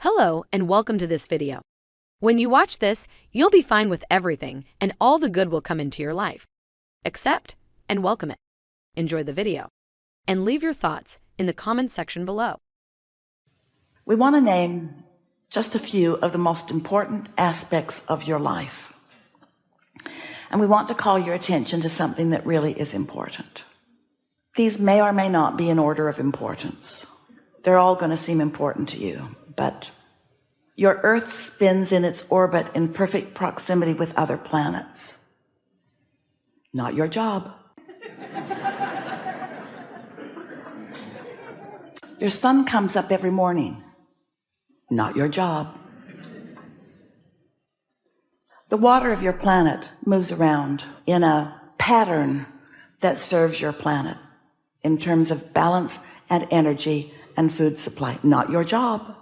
Hello and welcome to this video. When you watch this, you'll be fine with everything and all the good will come into your life. Accept and welcome it. Enjoy the video and leave your thoughts in the comments section below. We want to name just a few of the most important aspects of your life. And we want to call your attention to something that really is important. These may or may not be in order of importance. They're all going to seem important to you, but your Earth spins in its orbit in perfect proximity with other planets. Not your job. Your sun comes up every morning. Not your job. The water of your planet moves around in a pattern that serves your planet in terms of balance and energy and food supply. Not your job.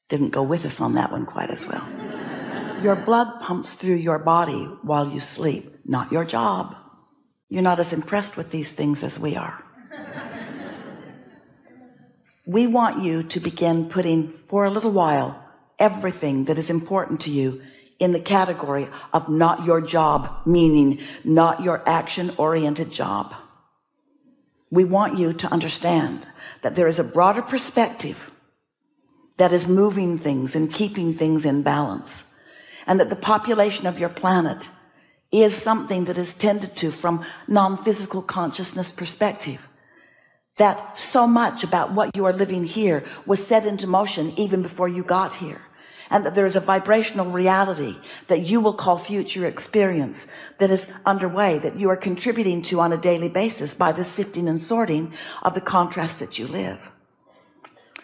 Didn't go with us on that one quite as well. Your blood pumps through your body while you sleep. Not your job. You're not as impressed with these things as we are. We want you to begin putting, for a little while, everything that is important to you in the category of not your job, meaning not your action-oriented job. We want you to understand that there is a broader perspective that is moving things and keeping things in balance, and that the population of your planet is something that is tended to from non-physical consciousness perspective, that so much about what you are living here was set into motion even before you got here, and that there is a vibrational reality that you will call future experience that is underway, that you are contributing to on a daily basis by the sifting and sorting of the contrasts that you live.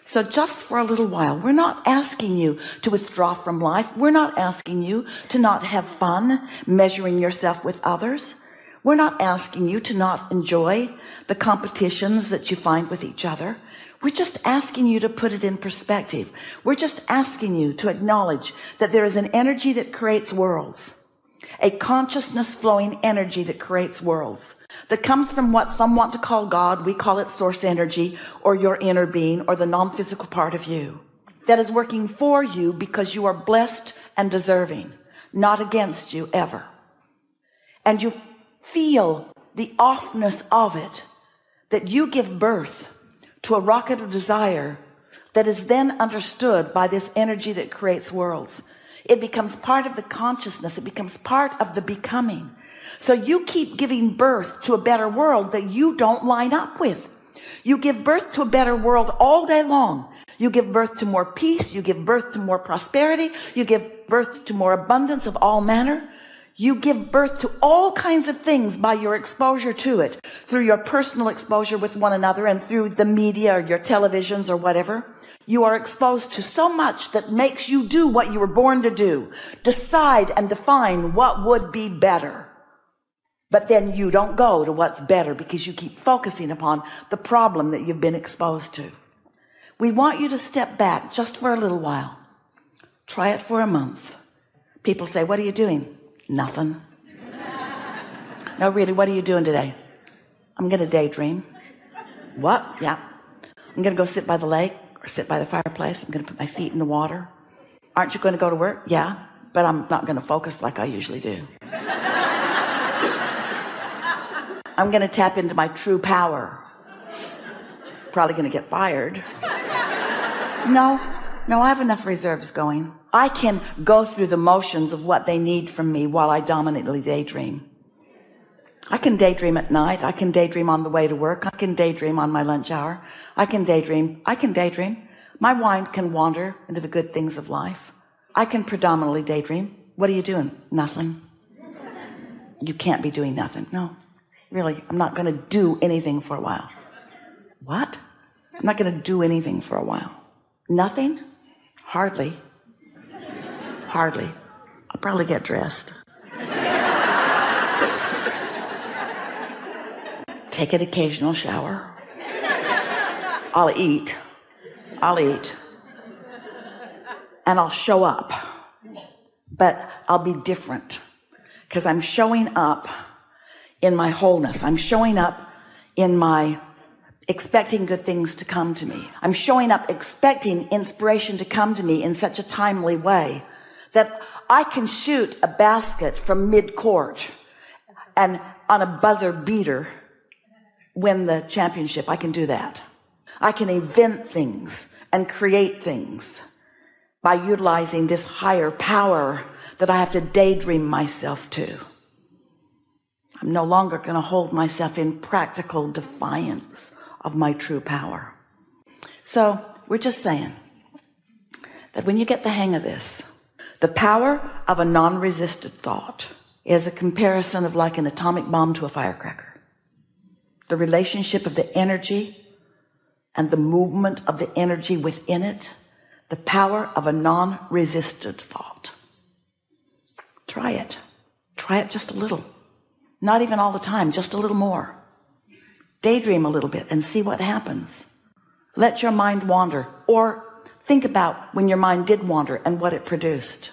So just for a little while, we're not asking you to withdraw from life. We're not asking you to not have fun measuring yourself with others. We're not asking you to not enjoy the competitions that you find with each other. We're just asking you to put it in perspective. We're just asking you to acknowledge that there is an energy that creates worlds, a consciousness flowing energy that creates worlds, that comes from what some want to call God. We call it source energy, or your inner being, or the non-physical part of you, that is working for you because you are blessed and deserving, not against you ever. And you feel the offness of it, that you give birth to a rocket of desire that is then understood by this energy that creates worlds. It becomes part of the consciousness. It becomes part of the becoming. So you keep giving birth to a better world that you don't line up with. You give birth to a better world all day long. You give birth to more peace. You give birth to more prosperity. You give birth to more abundance of all manner. You give birth to all kinds of things by your exposure to it, through your personal exposure with one another and through the media or your televisions or whatever. You are exposed to so much that makes you do what you were born to do, decide and define what would be better. But then you don't go to what's better because you keep focusing upon the problem that you've been exposed to. We want you to step back just for a little while. Try it for a month. People say, "What are you doing?" "Nothing." "No, really, what are you doing today?" "I'm going to daydream." "What?" "Yeah, I'm going to go sit by the lake or sit by the fireplace. I'm going to put my feet in the water." "Aren't you going to go to work?" "Yeah, but I'm not going to focus like I usually do." "I'm going to tap into my true power." "Probably going to get fired." No, I have enough reserves going. I can go through the motions of what they need from me while I dominantly daydream. I can daydream at night. I can daydream on the way to work. I can daydream on my lunch hour. I can daydream. My mind can wander into the good things of life. I can predominantly daydream. "What are you doing?" "Nothing." "You can't be doing nothing." "No, really, I'm not going to do anything for a while." "What?" "I'm not going to do anything for a while." "Nothing?" Hardly. I'll probably get dressed, take an occasional shower. I'll eat, and I'll show up, but I'll be different because I'm showing up in my wholeness. I'm showing up in my expecting good things to come to me. I'm showing up expecting inspiration to come to me in such a timely way that I can shoot a basket from mid-court and on a buzzer beater win the championship. I can do that. I can invent things and create things by utilizing this higher power that I have to daydream myself to. I'm no longer going to hold myself in practical defiance of my true power. So we're just saying that when you get the hang of this, the power of a non-resisted thought is a comparison of like an atomic bomb to a firecracker. The relationship of the energy and the movement of the energy within it, the power of a non-resisted thought. Try it. Try it just a little. Not even all the time, just a little more. Daydream a little bit and see what happens. Let your mind wander, or think about when your mind did wander and what it produced.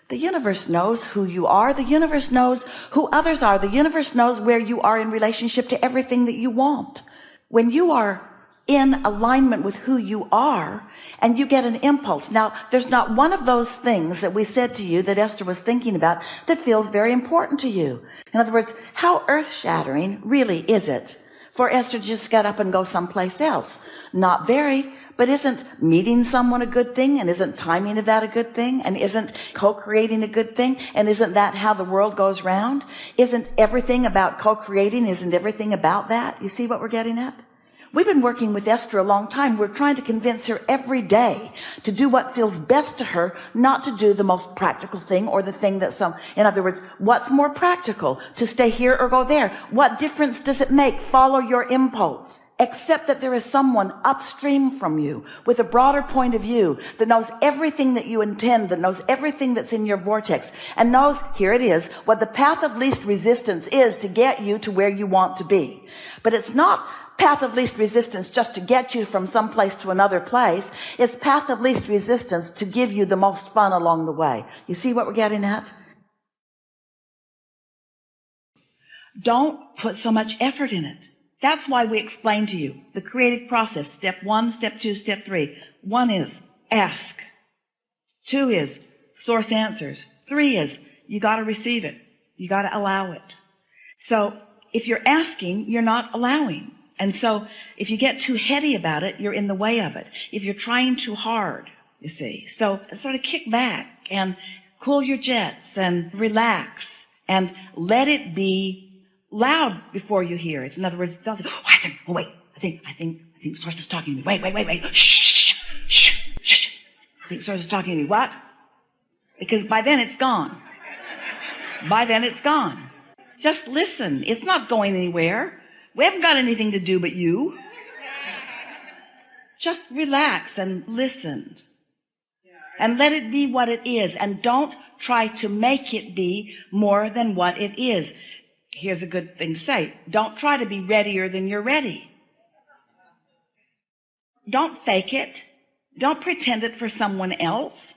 The universe knows who you are. The universe knows who others are. The universe knows where you are in relationship to everything that you want. When you are in alignment with who you are and you get an impulse. Now, there's not one of those things that we said to you that Esther was thinking about that feels very important to you. In other words, how earth-shattering really is it for Esther to just get up and go someplace else? Not very. But isn't meeting someone a good thing? And isn't timing of that a good thing? And isn't co-creating a good thing? And isn't that how the world goes round? Isn't everything about co-creating? Isn't everything about that? You see what we're getting at? We've been working with Esther a long time. We're trying to convince her every day to do what feels best to her, not to do the most practical thing or the thing that in other words, what's more practical? To stay here or go there? What difference does it make? Follow your impulse. Except that there is someone upstream from you with a broader point of view that knows everything that you intend, that knows everything that's in your vortex, and knows, here it is, what the path of least resistance is to get you to where you want to be. But it's not path of least resistance just to get you from some place to another place. It's path of least resistance to give you the most fun along the way. You see what we're getting at? Don't put so much effort in it. That's why we explain to you the creative process. Step 1, step 2, step 3. 1 is ask. 2 is source answers. 3 is you got to receive it. You got to allow it. So if you're asking, you're not allowing. And so if you get too heady about it, you're in the way of it. If you're trying too hard, you see. So sort of kick back and cool your jets and relax and let it be loud before you hear it. In other words, don't say, I think source is talking to me. Wait. Shh. I think source is talking to me. What? Because by then it's gone. Just listen. It's not going anywhere. We haven't got anything to do but you. Just relax and listen. And let it be what it is. And don't try to make it be more than what it is. Here's a good thing to say. Don't try to be readier than you're ready. Don't fake it. Don't pretend it for someone else.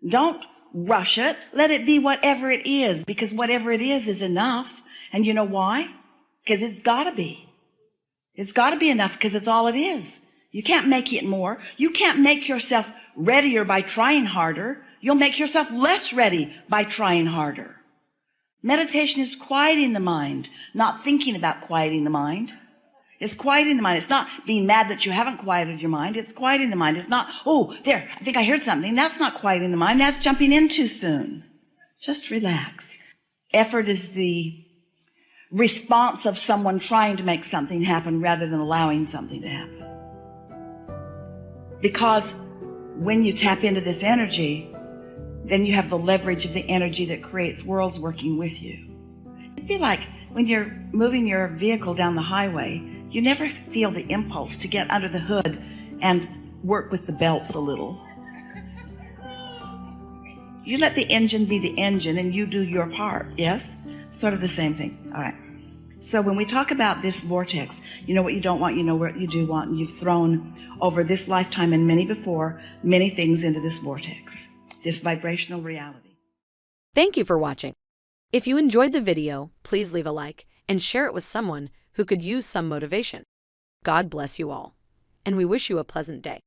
Don't rush it. Let it be whatever it is, because whatever it is enough. And you know why? Because it's got to be. It's got to be enough because it's all it is. You can't make it more. You can't make yourself readier by trying harder. You'll make yourself less ready by trying harder. Meditation is quieting the mind, not thinking about quieting the mind. It's quieting the mind. It's not being mad that you haven't quieted your mind. It's quieting the mind. It's not, oh, there, I think I heard something. That's not quieting the mind. That's jumping in too soon. Just relax. Effort is the response of someone trying to make something happen rather than allowing something to happen. Because when you tap into this energy, then you have the leverage of the energy that creates worlds working with you. It'd be like when you're moving your vehicle down the highway, you never feel the impulse to get under the hood and work with the belts a little. You let the engine be the engine and you do your part, yes? Sort of the same thing. All right. So when we talk about this vortex, you know what you don't want, you know what you do want, and you've thrown over this lifetime and many before, many things into this vortex. This vibrational reality. Thank you for watching. If you enjoyed the video, please leave a like and share it with someone who could use some motivation. God bless you all, and we wish you a pleasant day.